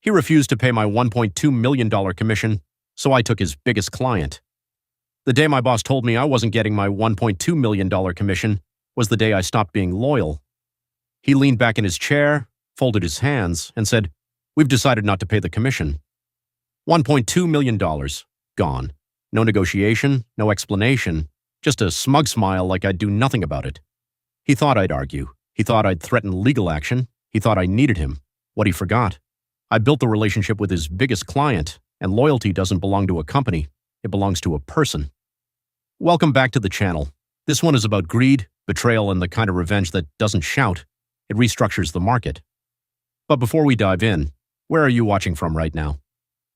He refused to pay my $1.2 million commission, so I took his biggest client. The day my boss told me I wasn't getting my $1.2 million commission was the day I stopped being loyal. He leaned back in his chair, folded his hands, and said, "We've decided not to pay the commission." $1.2 million. Gone. No negotiation, no explanation, just a smug smile like I'd do nothing about it. He thought I'd argue. He thought I'd threaten legal action. He thought I needed him. What he forgot. I built the relationship with his biggest client, and loyalty doesn't belong to a company. It belongs to a person. Welcome back to the channel. This one is about greed, betrayal, and the kind of revenge that doesn't shout. It restructures the market. But before we dive in, where are you watching from right now?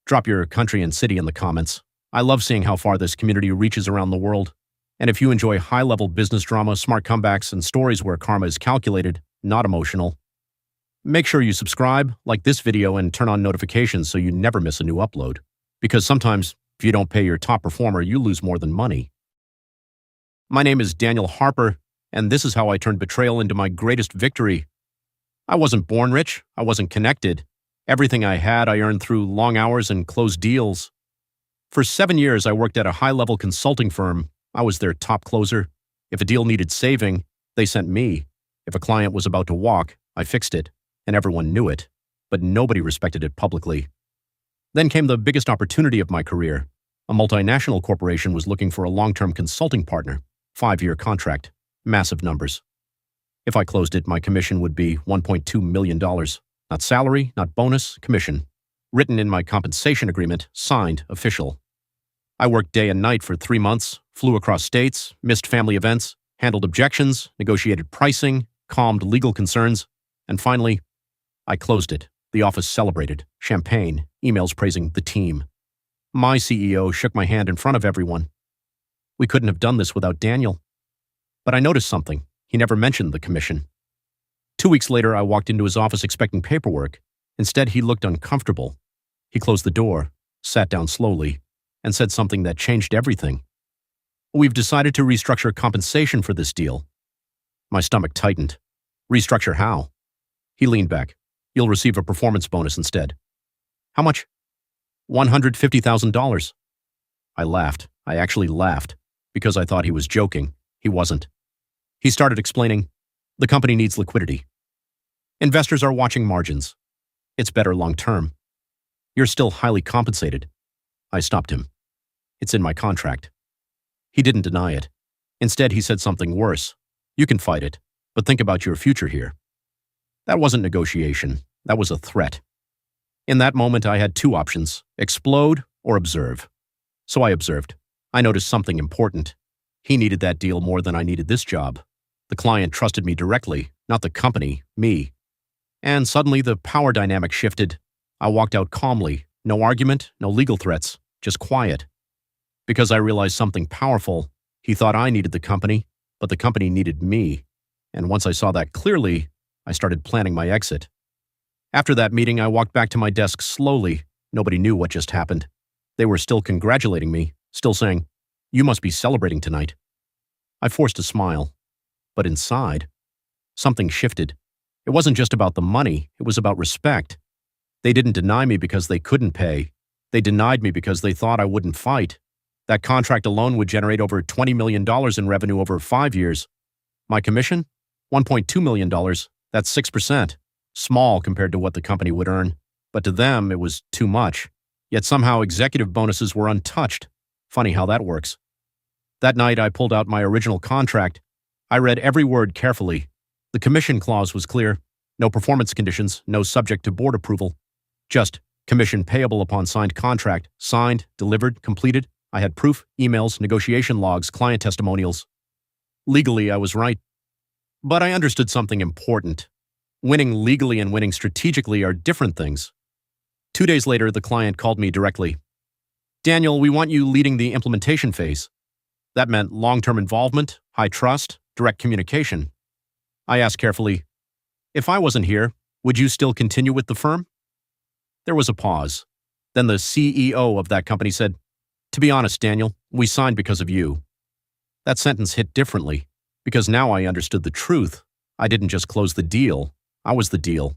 Drop your country and city in the comments. I love seeing how far this community reaches around the world. And if you enjoy high-level business drama, smart comebacks, and stories where karma is calculated, not emotional, make sure you subscribe, like this video, and turn on notifications so you never miss a new upload. Because sometimes, if you don't pay your top performer, you lose more than money. My name is Daniel Harper, and this is how I turned betrayal into my greatest victory. I wasn't born rich. I wasn't connected. Everything I had, I earned through long hours and closed deals. For 7 years, I worked at a high-level consulting firm. I was their top closer. If a deal needed saving, they sent me. If a client was about to walk, I fixed it, and everyone knew it, but nobody respected it publicly. Then came the biggest opportunity of my career. A multinational corporation was looking for a long-term consulting partner, 5-year contract, massive numbers. If I closed it, my commission would be $1.2 million. Not salary, not bonus, commission. Written in my compensation agreement, signed, official. I worked day and night for 3 months, flew across states, missed family events, handled objections, negotiated pricing, calmed legal concerns, and finally, I closed it. The office celebrated, champagne, emails praising the team. My CEO shook my hand in front of everyone. We couldn't have done this without Daniel. But I noticed something. He never mentioned the commission. 2 weeks later, I walked into his office expecting paperwork. Instead, he looked uncomfortable. He closed the door, sat down slowly, and said something that changed everything. "We've decided to restructure compensation for this deal." My stomach tightened. "Restructure how?" He leaned back. "You'll receive a performance bonus instead." "How much?" $150,000. I laughed. I actually laughed, because I thought he was joking. He wasn't. He started explaining, "The company needs liquidity. Investors are watching margins. It's better long term. You're still highly compensated." I stopped him. "It's in my contract." He didn't deny it. Instead, he said something worse. "You can fight it, but think about your future here." That wasn't negotiation. That was a threat. In that moment, I had 2 options: explode or observe. So I observed. I noticed something important. He needed that deal more than I needed this job. The client trusted me directly, not the company, me. And suddenly the power dynamic shifted. I walked out calmly. No argument, no legal threats, just quiet. Because I realized something powerful. He thought I needed the company, but the company needed me. And once I saw that clearly, I started planning my exit. After that meeting, I walked back to my desk slowly. Nobody knew what just happened. They were still congratulating me, still saying, "You must be celebrating tonight." I forced a smile. But inside, something shifted. It wasn't just about the money, it was about respect. They didn't deny me because they couldn't pay. They denied me because they thought I wouldn't fight. That contract alone would generate over $20 million in revenue over 5 years. My commission? $1.2 million. That's 6%. Small compared to what the company would earn. But to them, it was too much. Yet somehow executive bonuses were untouched. Funny how that works. That night, I pulled out my original contract. I read every word carefully. The commission clause was clear. No performance conditions, no subject to board approval. Just commission payable upon signed contract, signed, delivered, completed. I had proof, emails, negotiation logs, client testimonials. Legally, I was right. But I understood something important. Winning legally and winning strategically are different things. 2 days later, the client called me directly. "Daniel, we want you leading the implementation phase." That meant long-term involvement, high trust, direct communication. I asked carefully, "If I wasn't here, would you still continue with the firm?" There was a pause. Then the CEO of that company said, "To be honest, Daniel, we signed because of you." That sentence hit differently, because now I understood the truth. I didn't just close the deal. I was the deal.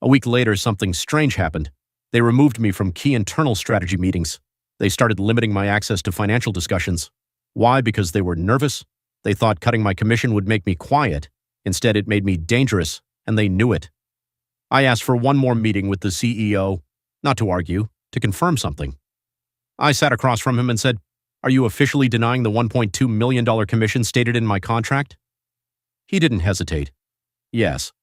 A week later, something strange happened. They removed me from key internal strategy meetings. They started limiting my access to financial discussions. Why? Because they were nervous. They thought cutting my commission would make me quiet. Instead, it made me dangerous, and they knew it. I asked for one more meeting with the CEO, not to argue, to confirm something. I sat across from him and said, "Are you officially denying the $1.2 million commission stated in my contract?" He didn't hesitate. Yes.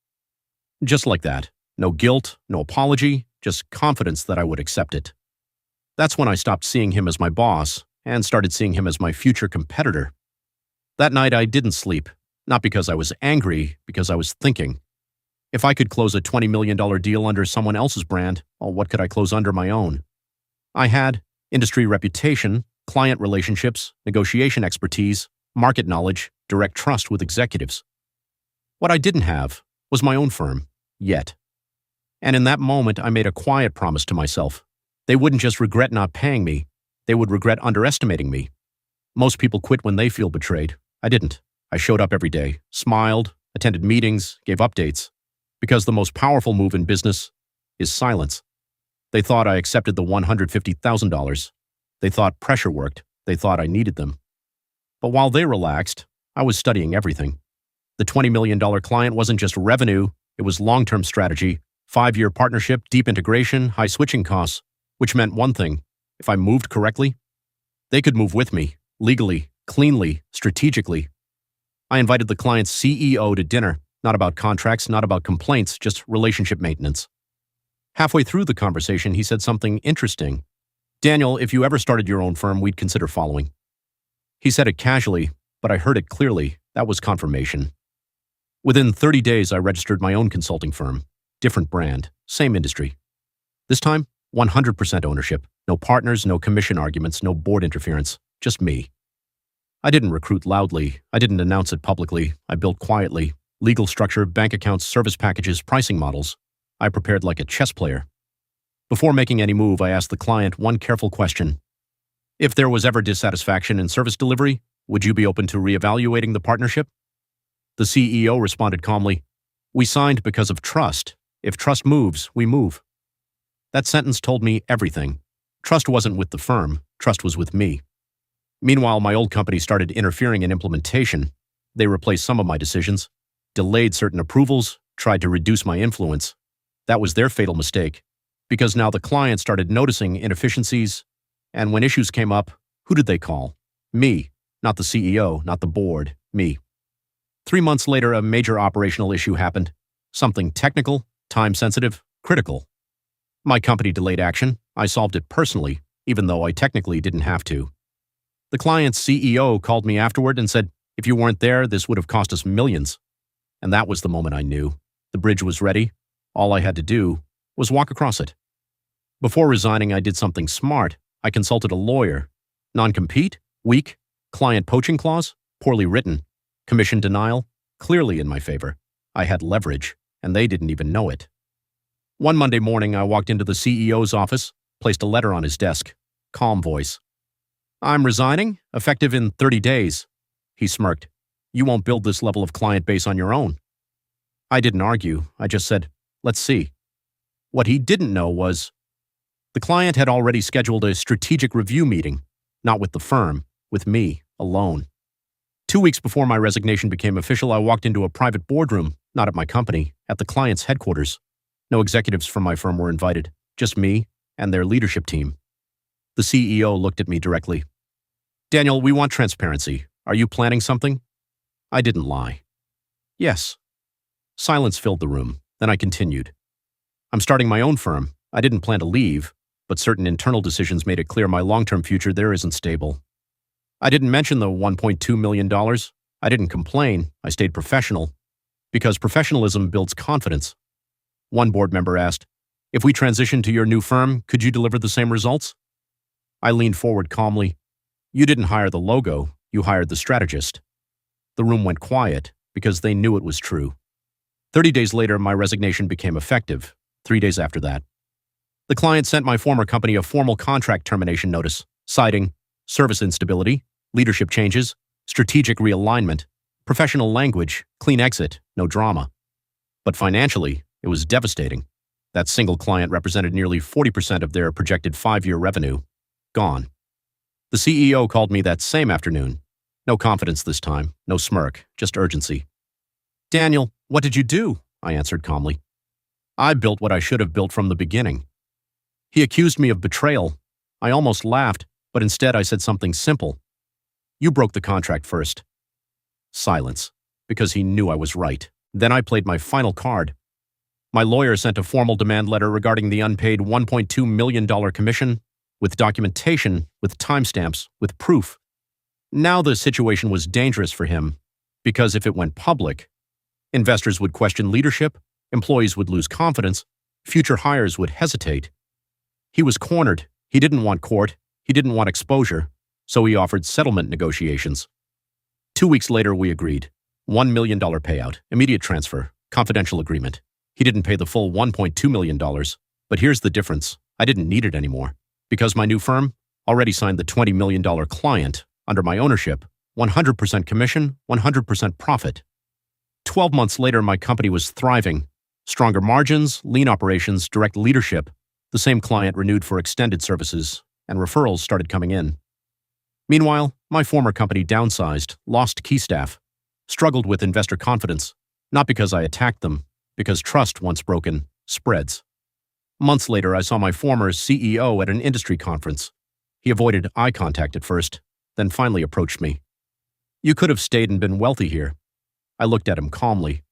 Just like that. No guilt, no apology, just confidence that I would accept it. That's when I stopped seeing him as my boss and started seeing him as my future competitor. That night I didn't sleep, not because I was angry, because I was thinking. If I could close a $20 million deal under someone else's brand, well, what could I close under my own? I had industry reputation, client relationships, negotiation expertise, market knowledge, direct trust with executives. What I didn't have was my own firm, yet. And in that moment, I made a quiet promise to myself. They wouldn't just regret not paying me, they would regret underestimating me. Most people quit when they feel betrayed. I didn't. I showed up every day, smiled, attended meetings, gave updates. Because the most powerful move in business is silence. They thought I accepted the $150,000. They thought pressure worked. They thought I needed them. But while they relaxed, I was studying everything. The $20 million client wasn't just revenue, it was long-term strategy, 5-year partnership, deep integration, high switching costs, which meant one thing: if I moved correctly, they could move with me, legally, cleanly, strategically. I invited the client's CEO to dinner, not about contracts, not about complaints, just relationship maintenance. Halfway through the conversation, he said something interesting. "Daniel, if you ever started your own firm, we'd consider following." He said it casually, but I heard it clearly. That was confirmation. Within 30 days, I registered my own consulting firm. Different brand, same industry. This time, 100% ownership. No partners, no commission arguments, no board interference. Just me. I didn't recruit loudly. I didn't announce it publicly. I built quietly. Legal structure, bank accounts, service packages, pricing models. I prepared like a chess player. Before making any move, I asked the client one careful question. If there was ever dissatisfaction in service delivery, would you be open to reevaluating the partnership? The CEO responded calmly, "We signed because of trust. If trust moves, we move." That sentence told me everything. Trust wasn't with the firm, trust was with me. Meanwhile, my old company started interfering in implementation. They replaced some of my decisions, delayed certain approvals, tried to reduce my influence. That was their fatal mistake, because now the client started noticing inefficiencies, and when issues came up, who did they call? Me, not the CEO, not the board, me. 3 months later, a major operational issue happened. Something technical, time-sensitive, critical. My company delayed action. I solved it personally, even though I technically didn't have to. The client's CEO called me afterward and said, "If you weren't there, this would have cost us millions." And that was the moment I knew. The bridge was ready. All I had to do was walk across it. Before resigning, I did something smart. I consulted a lawyer. Non-compete? Weak. Client poaching clause? Poorly written. Commission denial? Clearly in my favor. I had leverage, and they didn't even know it. One Monday morning, I walked into the CEO's office, placed a letter on his desk. Calm voice. "I'm resigning, effective in 30 days. He smirked. "You won't build this level of client base on your own." I didn't argue. I just said, "Let's see." What he didn't know was the client had already scheduled a strategic review meeting, not with the firm, with me, alone. 2 weeks before my resignation became official, I walked into a private boardroom, not at my company, at the client's headquarters. No executives from my firm were invited, just me and their leadership team. The CEO looked at me directly. "Daniel, we want transparency. Are you planning something?" I didn't lie. "Yes." Silence filled the room. Then I continued. "I'm starting my own firm. I didn't plan to leave, but certain internal decisions made it clear my long-term future there isn't stable. I didn't mention the $1.2 million. I didn't complain. I stayed professional. Because professionalism builds confidence. One board member asked, "If we transition to your new firm, could you deliver the same results?" I leaned forward calmly. "You didn't hire the logo, you hired the strategist." The room went quiet because they knew it was true. 30 days later, my resignation became effective. 3 days after that. The client sent my former company a formal contract termination notice, citing service instability, leadership changes, strategic realignment, professional language, clean exit, no drama. But financially, it was devastating. That single client represented nearly 40% of their projected 5-year revenue. Gone. The CEO called me that same afternoon. No confidence this time, no smirk, just urgency. "Daniel, what did you do?" I answered calmly. "I built what I should have built from the beginning." He accused me of betrayal. I almost laughed, but instead I said something simple. "You broke the contract first." Silence, because he knew I was right. Then I played my final card. My lawyer sent a formal demand letter regarding the unpaid $1.2 million commission, with documentation, with timestamps, with proof. Now the situation was dangerous for him, because if it went public, investors would question leadership, employees would lose confidence, future hires would hesitate. He was cornered. He didn't want court. He didn't want exposure, so he offered settlement negotiations. 2 weeks later, we agreed. $1 million payout, immediate transfer, confidential agreement. He didn't pay the full $1.2 million, but here's the difference. I didn't need it anymore, because my new firm already signed the $20 million client under my ownership, 100% commission, 100% profit. 12 months later, my company was thriving. Stronger margins, lean operations, direct leadership. The same client renewed for extended services, and referrals started coming in. Meanwhile, my former company downsized, lost key staff, struggled with investor confidence, not because I attacked them, because trust, once broken, spreads. Months later, I saw my former CEO at an industry conference. He avoided eye contact at first, then finally approached me. "You could have stayed and been wealthy here." I looked at him calmly.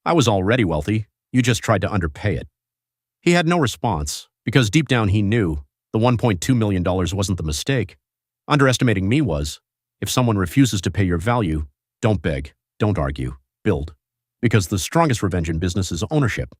"I was already wealthy. You just tried to underpay it." He had no response, because deep down he knew the $1.2 million wasn't the mistake. Underestimating me was, if someone refuses to pay your value, don't beg, don't argue, build. Because the strongest revenge in business is ownership.